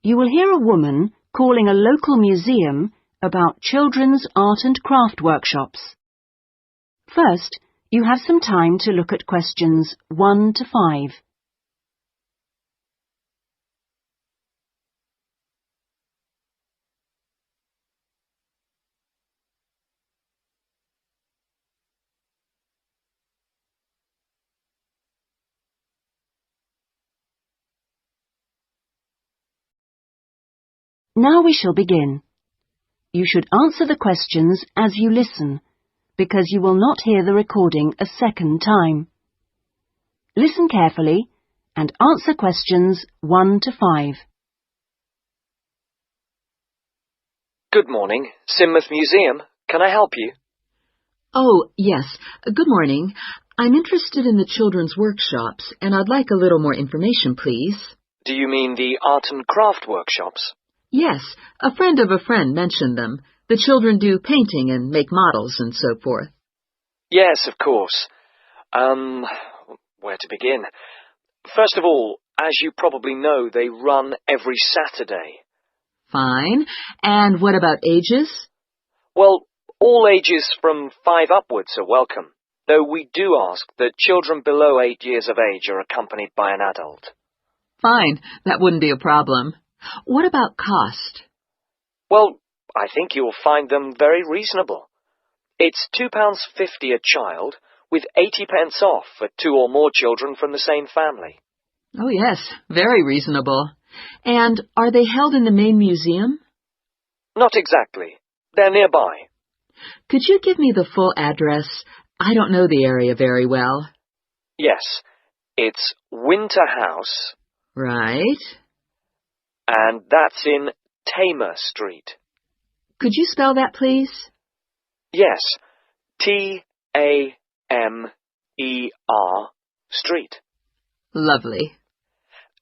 You will hear a woman calling a local museum about children's art and craft workshops. First, you have some time to look at questions 1 to 5. Now we shall begin. You should answer the questions as you listen, because you will not hear the recording a second time. Listen carefully and answer questions 1 to 5. Good morning, Sidmouth Museum. Can I help you? Oh, yes. Good morning. I'm interested in the children's workshops, and I'd like a little more information, please. Do you mean the art and craft workshops? Yes, a friend of a friend mentioned them. The children do painting and make models and so forth. Yes, of course. Where to begin? First of all, as you probably know, they run every Saturday. Fine. And what about ages? Well, all ages from 5 upwards are welcome, though we do ask that children below 8 years of age are accompanied by an adult. Fine. That wouldn't be a problem. What about cost? Well, I think you'll find them very reasonable. It's £2.50 a child, with 80 pence off for 2 or more children from the same family. Oh, yes. Very reasonable. And are they held in the main museum? Not exactly. They're nearby. Could you give me the full address? I don't know the area very well. Yes, it's Winter House. Right. And that's in Tamer Street. Could you spell that, please? Yes, Tamer Street. Lovely.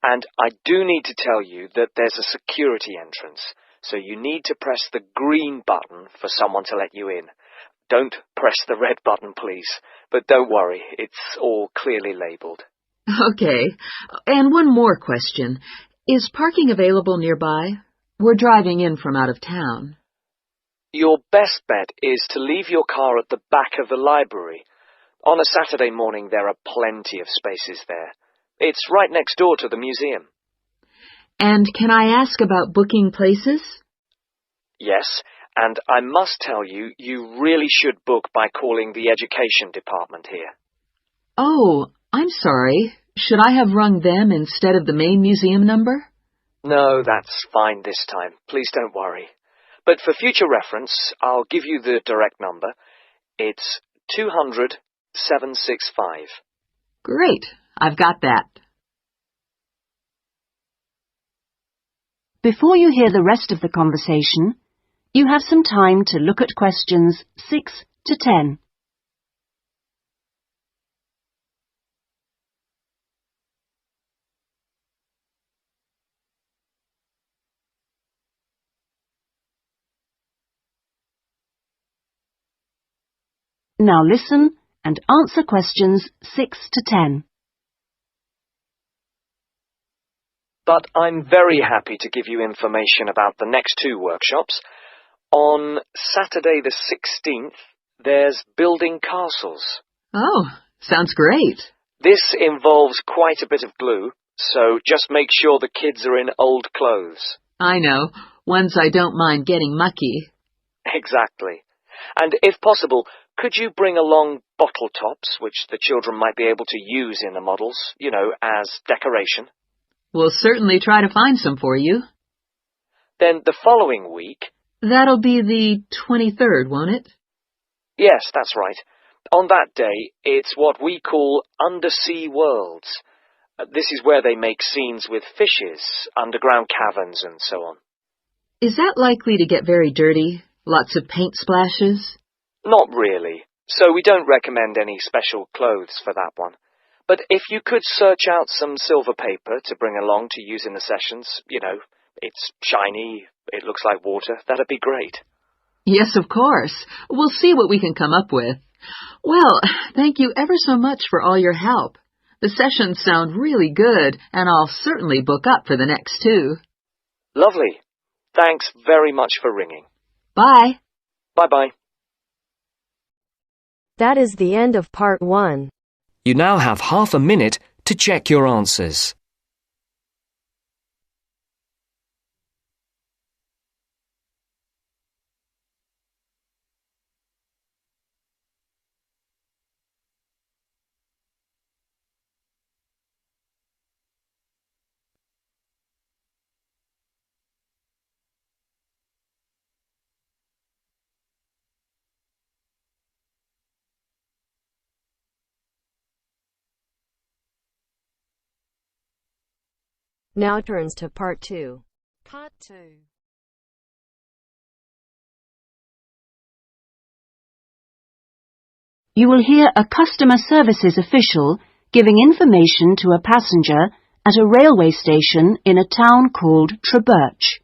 And I do need to tell you that there's a security entrance, so you need to press the green button for someone to let you in. Don't press the red button, please. But don't worry, it's all clearly labelled. Okay. And one more question. Is parking available nearby? We're driving in from out of town. Your best bet is to leave your car at the back of the library. On a Saturday morning, there are plenty of spaces there. It's right next door to the museum. And can I ask about booking places? Yes, and I must tell you, you really should book by calling the education department here. Oh, I'm sorry. Should I have rung them instead of the main museum number? No, that's fine this time. Please don't worry. But for future reference, I'll give you the direct number. It's 200-765. Great. I've got that. Before you hear the rest of the conversation, you have some time to look at questions 6 to 10. Now listen and answer questions 6 to 10. But I'm very happy to give you information about the next 2 workshops. On Saturday the 16th, there's building castles. Oh, sounds great. This involves quite a bit of glue, so just make sure the kids are in old clothes. I know. Ones I don't mind getting mucky. Exactly. And if possible, could you bring along bottle tops, which the children might be able to use in the models, as decoration? We'll certainly try to find some for you. Then the following week... That'll be the 23rd, won't it? Yes, that's right. On that day, it's what we call undersea worlds. This is where they make scenes with fishes, underground caverns, and so on. Is that likely to get very dirty? Lots of paint splashes? Not really, so we don't recommend any special clothes for that one. But if you could search out some silver paper to bring along to use in the sessions, it's shiny, it looks like water, that'd be great. Yes, of course. We'll see what we can come up with. Well, thank you ever so much for all your help. The sessions sound really good, and I'll certainly book up for the next 2. Lovely. Thanks very much for ringing. Bye. Bye-bye. That is the end of part 1. You now have half a minute to check your answers. Now turns to part 2. Part 2. You will hear a customer services official giving information to a passenger at a railway station in a town called Trebirch.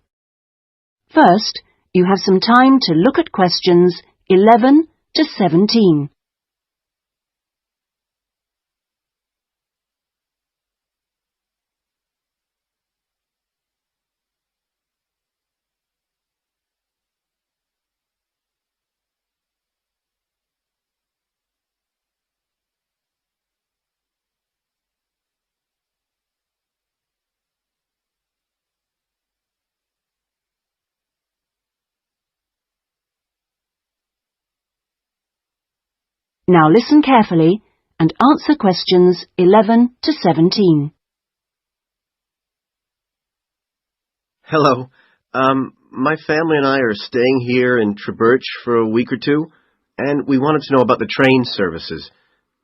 First, you have some time to look at questions 11 to 17. Now listen carefully and answer questions 11 to 17. Hello. My family and I are staying here in Trebirch for a week or two, and we wanted to know about the train services.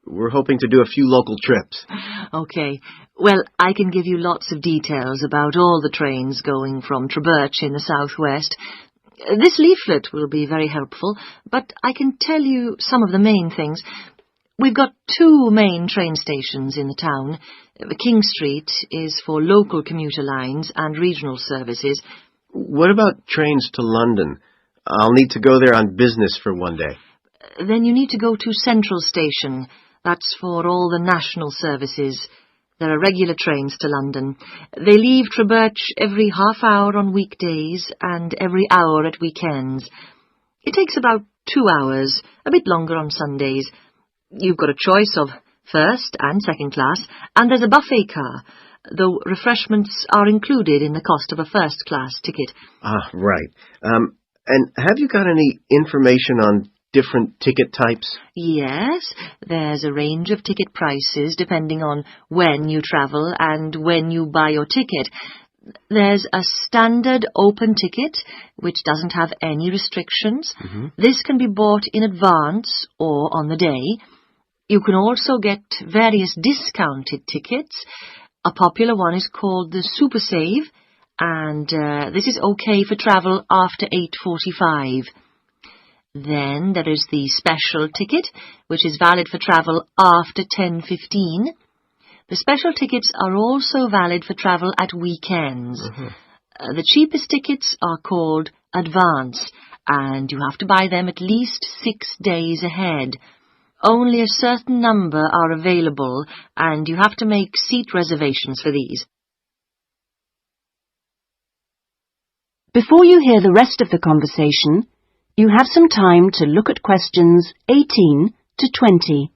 We're hoping to do a few local trips. Okay. Well, I can give you lots of details about all the trains going from Trebirch in the southwest. This leaflet will be very helpful, but I can tell you some of the main things. We've got 2 main train stations in the town. King Street is for local commuter lines and regional services. What about trains to London? I'll need to go there on business for one day. Then you need to go to Central Station. That's for all the national services. There are regular trains to London. They leave Trebirch every half hour on weekdays and every hour at weekends. It takes about 2 hours, a bit longer on Sundays. You've got a choice of first and second class, and there's a buffet car, though refreshments are included in the cost of a first-class ticket. Ah, right. And have you got any information on different ticket types? Yes, there's a range of ticket prices depending on when you travel and when you buy your ticket. There's a standard open ticket, which doesn't have any restrictions. This can be bought in advance or on the day. You can also get various discounted tickets. A popular one is called the Super Save, and this is okay for travel after 8:45. Then there is the special ticket, which is valid for travel after 10:15. The special tickets are also valid for travel at weekends. The cheapest tickets are called advance, and you have to buy them at least 6 days ahead. Only a certain number are available, and you have to make seat reservations for these. Before you hear the rest of the conversation, you have some time to look at questions 18 to 20.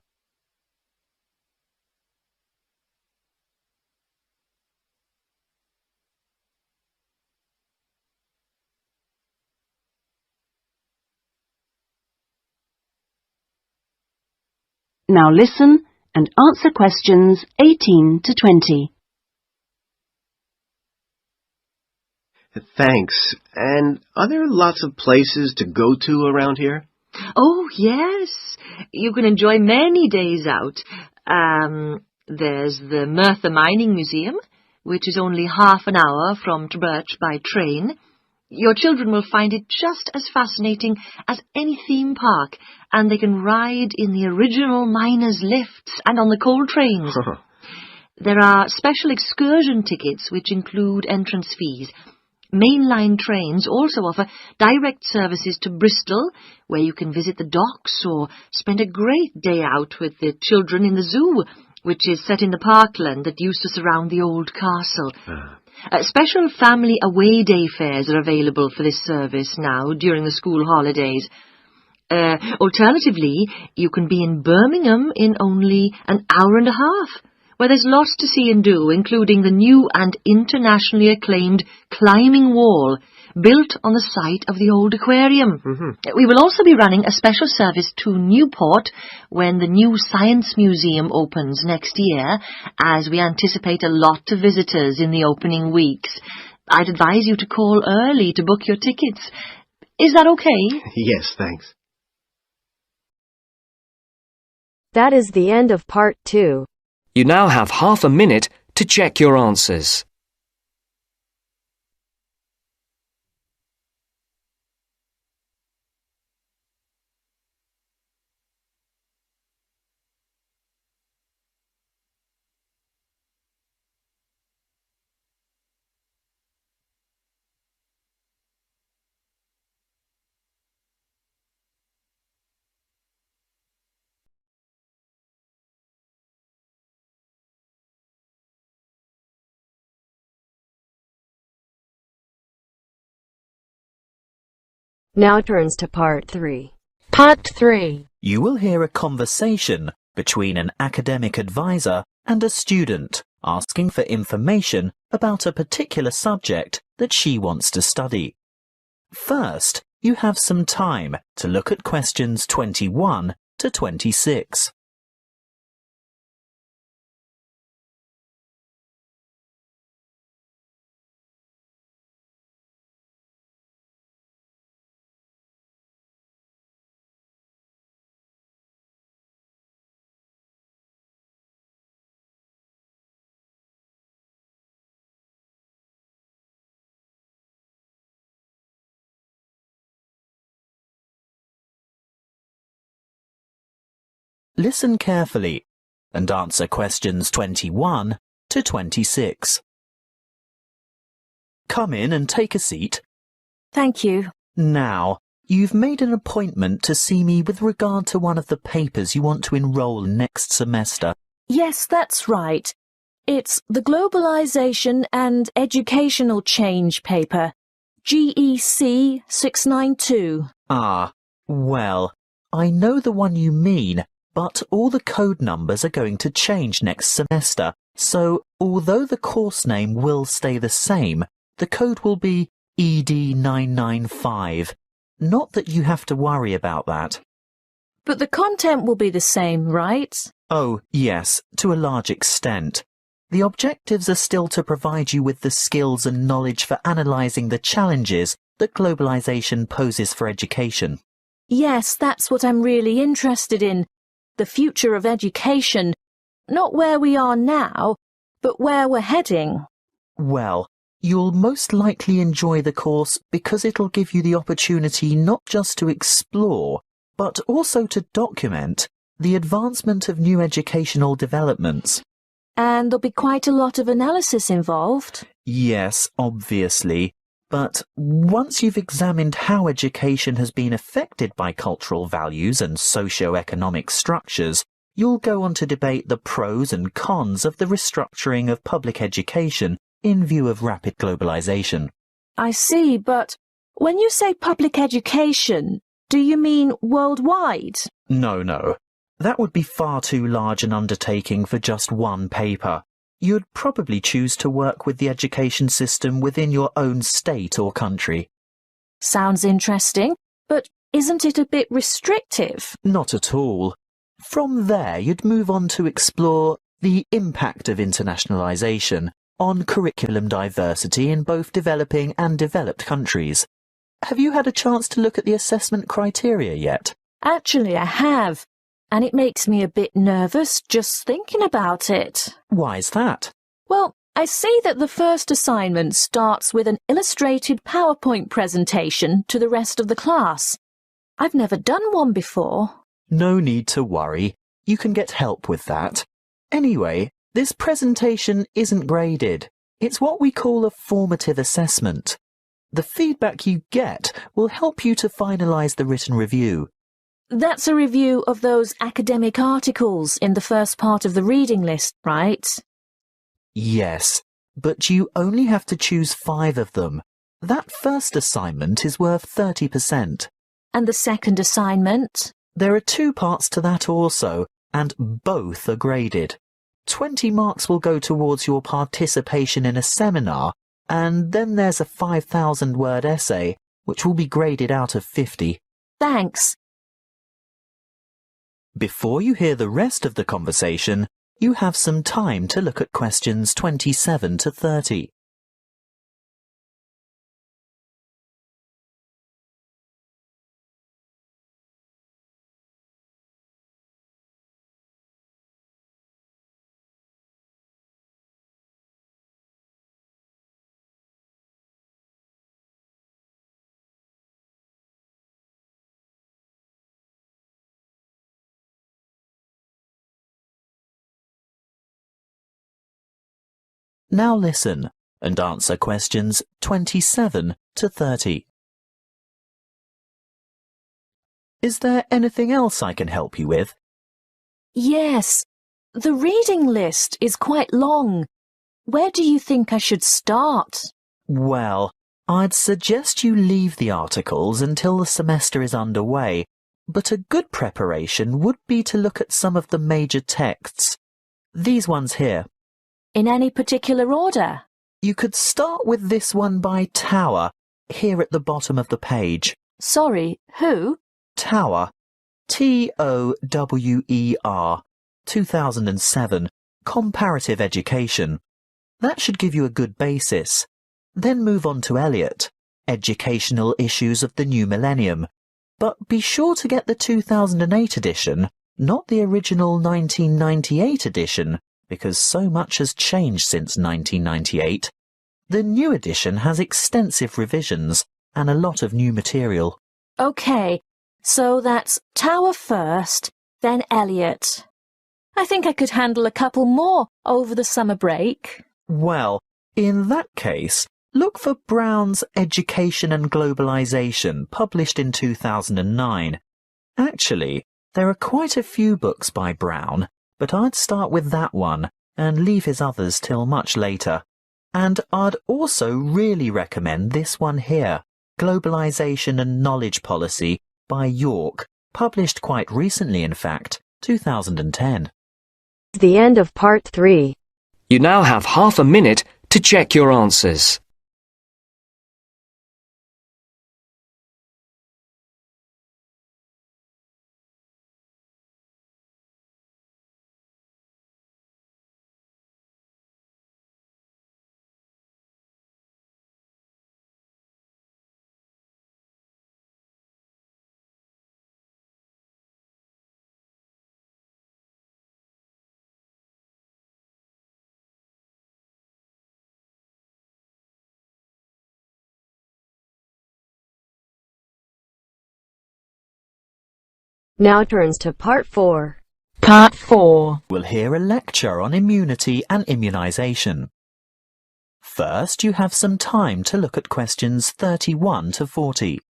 Now listen and answer questions 18 to 20. Thanks. And are there lots of places to go to around here? Oh, yes. You can enjoy many days out. There's the Merthyr Mining Museum, which is only half an hour from Trebirch by train. Your children will find it just as fascinating as any theme park, and they can ride in the original miners' lifts and on the coal trains. There are special excursion tickets which include entrance fees. Mainline trains also offer direct services to Bristol, where you can visit the docks or spend a great day out with the children in the zoo, which is set in the parkland that used to surround the old castle. Special family away day fares are available for this service now during the school holidays. Alternatively, you can be in Birmingham in only an hour and a half, where there's lots to see and do, including the new and internationally acclaimed climbing wall built on the site of the old aquarium. We will also be running a special service to Newport when the new Science Museum opens next year, as we anticipate a lot of visitors in the opening weeks. I'd advise you to call early to book your tickets. Is that okay? Yes, thanks. That is the end of part 2. You now have half a minute to check your answers. Now turns to part 3. Part 3. You will hear a conversation between an academic advisor and a student asking for information about a particular subject that she wants to study. First, you have some time to look at questions 21 to 26. Listen carefully and answer questions 21 to 26. Come in and take a seat. Thank you. Now, you've made an appointment to see me with regard to one of the papers you want to enroll in next semester. Yes, that's right. It's the Globalization and Educational Change paper, GEC 692. Ah, well, I know the one you mean, but all the code numbers are going to change next semester, so although the course name will stay the same, the code will be ED995. Not that you have to worry about that. But the content will be the same, right? Oh, yes, to a large extent. The objectives are still to provide you with the skills and knowledge for analysing the challenges that globalisation poses for education. Yes, that's what I'm really interested in. The future of education. Not where we are now, but where we're heading. Well, you'll most likely enjoy the course because it'll give you the opportunity not just to explore, but also to document the advancement of new educational developments. And there'll be quite a lot of analysis involved. Yes, obviously. But once you've examined how education has been affected by cultural values and socio-economic structures, you'll go on to debate the pros and cons of the restructuring of public education in view of rapid globalization. I see, but when you say public education, do you mean worldwide? No. That would be far too large an undertaking for just one paper. You'd probably choose to work with the education system within your own state or country. Sounds interesting, but isn't it a bit restrictive? Not at all. From there, you'd move on to explore the impact of internationalization on curriculum diversity in both developing and developed countries. Have you had a chance to look at the assessment criteria yet? Actually, I have. And it makes me a bit nervous just thinking about it. Why's that? Well, I see that the first assignment starts with an illustrated PowerPoint presentation to the rest of the class. I've never done one before. No need to worry. You can get help with that. Anyway, this presentation isn't graded. It's what we call a formative assessment. The feedback you get will help you to finalise the written review. That's a review of those academic articles in the first part of the reading list, right? Yes, but you only have to choose 5 of them. That first assignment is worth 30%. And the second assignment? There are 2 parts to that also, and both are graded. 20 marks will go towards your participation in a seminar, and then there's a 5,000-word essay, which will be graded out of 50. Thanks. Before you hear the rest of the conversation, you have some time to look at questions 27 to 30. Now listen and answer questions 27 to 30. Is there anything else I can help you with? Yes. The reading list is quite long. Where do you think I should start? Well, I'd suggest you leave the articles until the semester is underway, but a good preparation would be to look at some of the major texts. These ones here. In any particular order? You could start with this one by Tower, here at the bottom of the page. Sorry, who? Tower. Tower. 2007. Comparative Education. That should give you a good basis. Then move on to Eliot. Educational Issues of the New Millennium. But be sure to get the 2008 edition, not the original 1998 edition, because so much has changed since 1998. The new edition has extensive revisions and a lot of new material. OK, so that's Tower first, then Eliot. I think I could handle a couple more over the summer break. Well, in that case, look for Brown's Education and Globalization, published in 2009. Actually, there are quite a few books by Brown, but I'd start with that one and leave his others till much later. And I'd also really recommend this one here, Globalization and Knowledge Policy by York, published quite recently in fact, 2010. The end of part 3. You now have half a minute to check your answers. Now turns to part 4. Part 4. We'll hear a lecture on immunity and immunization. First, you have some time to look at questions 31 to 40.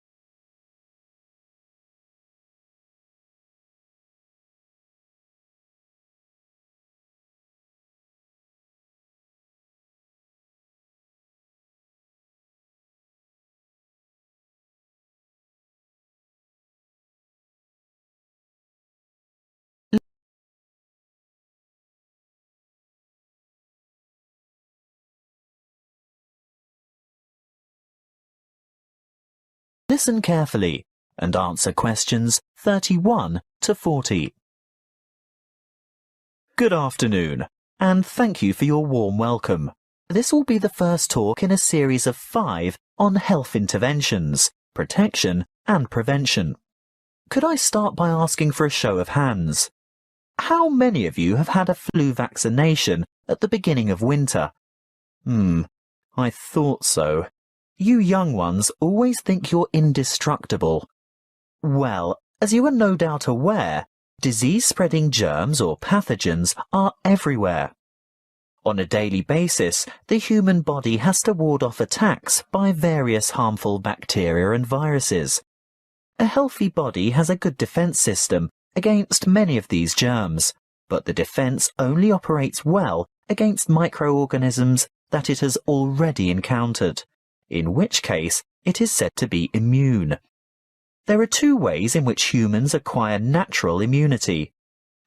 Listen carefully and answer questions 31 to 40. Good afternoon, and thank you for your warm welcome. This will be the first talk in a series of 5 on health interventions, protection and prevention. Could I start by asking for a show of hands? How many of you have had a flu vaccination at the beginning of winter? I thought so. You young ones always think you're indestructible. Well, as you are no doubt aware, disease-spreading germs or pathogens are everywhere. On a daily basis, the human body has to ward off attacks by various harmful bacteria and viruses. A healthy body has a good defense system against many of these germs, but the defense only operates well against microorganisms that it has already encountered, in which case it is said to be immune. There are two ways in which humans acquire natural immunity.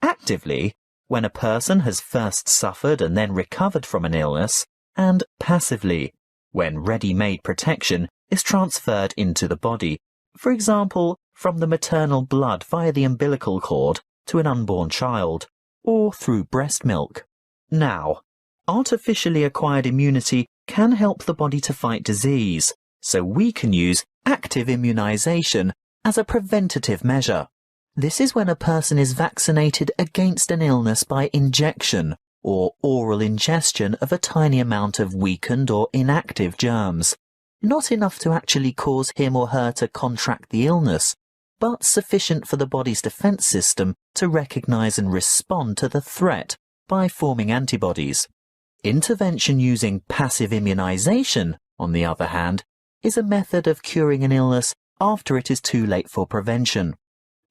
Actively, when a person has first suffered and then recovered from an illness, and passively, when ready-made protection is transferred into the body, for example, from the maternal blood via the umbilical cord to an unborn child, or through breast milk. Now, artificially acquired immunity can help the body to fight disease, so we can use active immunization as a preventative measure. This is when a person is vaccinated against an illness by injection or oral ingestion of a tiny amount of weakened or inactive germs, not enough to actually cause him or her to contract the illness, but sufficient for the body's defense system to recognize and respond to the threat by forming antibodies. Intervention using passive immunization, on the other hand, is a method of curing an illness after it is too late for prevention.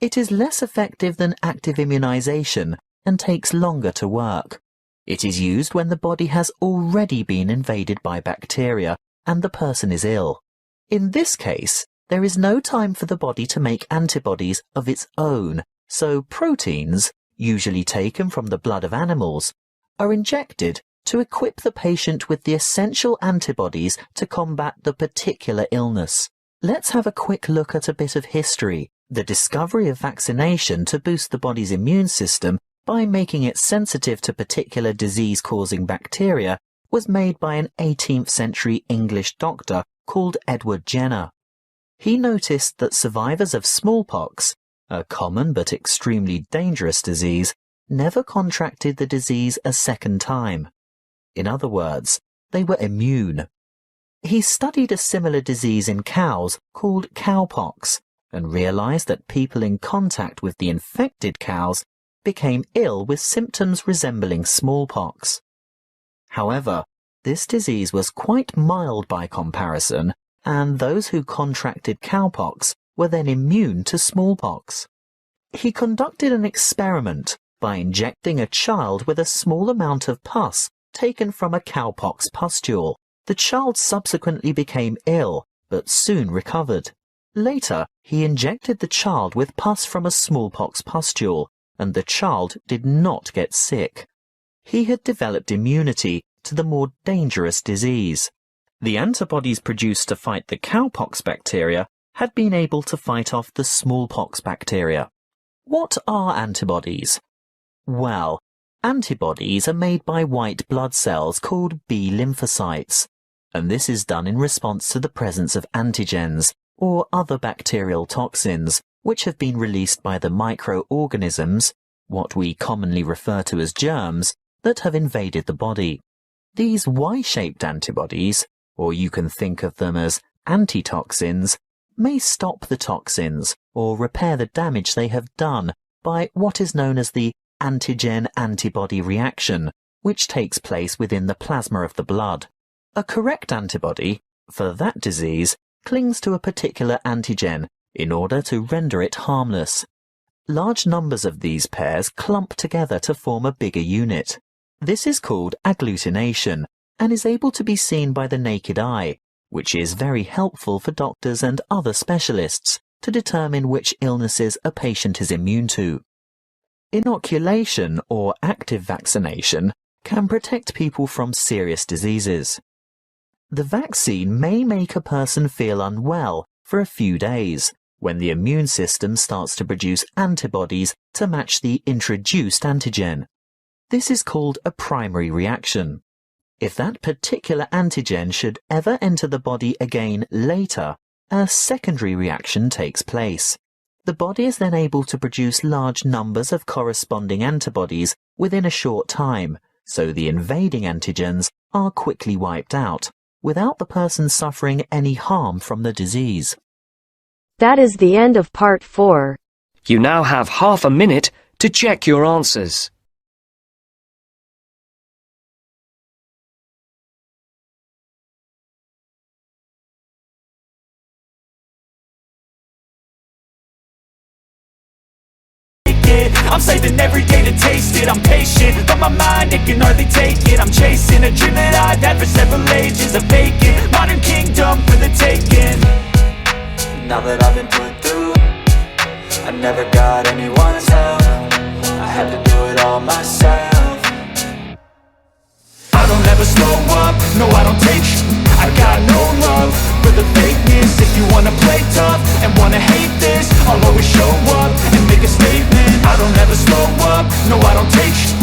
It is less effective than active immunization and takes longer to work. It is used when the body has already been invaded by bacteria and the person is ill. In this case, there is no time for the body to make antibodies of its own, so proteins, usually taken from the blood of animals, are injected to equip the patient with the essential antibodies to combat the particular illness. Let's have a quick look at a bit of history. The discovery of vaccination to boost the body's immune system by making it sensitive to particular disease-causing bacteria was made by an 18th century English doctor called Edward Jenner. He noticed that survivors of smallpox, a common but extremely dangerous disease, never contracted the disease a second time. In other words, they were immune. He studied a similar disease in cows called cowpox and realized that people in contact with the infected cows became ill with symptoms resembling smallpox. However, this disease was quite mild by comparison, and those who contracted cowpox were then immune to smallpox. He conducted an experiment by injecting a child with a small amount of pus taken from a cowpox pustule. The child subsequently became ill, but soon recovered. Later, he injected the child with pus from a smallpox pustule, and the child did not get sick. He had developed immunity to the more dangerous disease. The antibodies produced to fight the cowpox bacteria had been able to fight off the smallpox bacteria. What are antibodies? Well, antibodies are made by white blood cells called B lymphocytes, and this is done in response to the presence of antigens, or other bacterial toxins, which have been released by the microorganisms, what we commonly refer to as germs, that have invaded the body. These Y-shaped antibodies, or you can think of them as antitoxins, may stop the toxins or repair the damage they have done by what is known as the antigen-antibody reaction, which takes place within the plasma of the blood. A correct antibody, for that disease, clings to a particular antigen in order to render it harmless. Large numbers of these pairs clump together to form a bigger unit. This is called agglutination and is able to be seen by the naked eye, which is very helpful for doctors and other specialists to determine which illnesses a patient is immune to. Inoculation or active vaccination can protect people from serious diseases. The vaccine may make a person feel unwell for a few days, when the immune system starts to produce antibodies to match the introduced antigen. This is called a primary reaction. If that particular antigen should ever enter the body again later, a secondary reaction takes place. The body is then able to produce large numbers of corresponding antibodies within a short time, so the invading antigens are quickly wiped out, without the person suffering any harm from the disease. That is the end of part 4. You now have half a minute to check your answers. it. I'm saving every day to taste it. I'm patient, but my mind, it can hardly take it. I'm chasing a dream that I've had for several ages. A vacant, modern kingdom for the taking. Now that I've been put through, I never got anyone's help. I had to do it all myself. I don't ever slow up, no I don't take sh*t. I got no love for the fakeness. If you wanna play tough and wanna hate this, I'll always show up and make a statement. I don't ever slow up, no I don't take sh*t.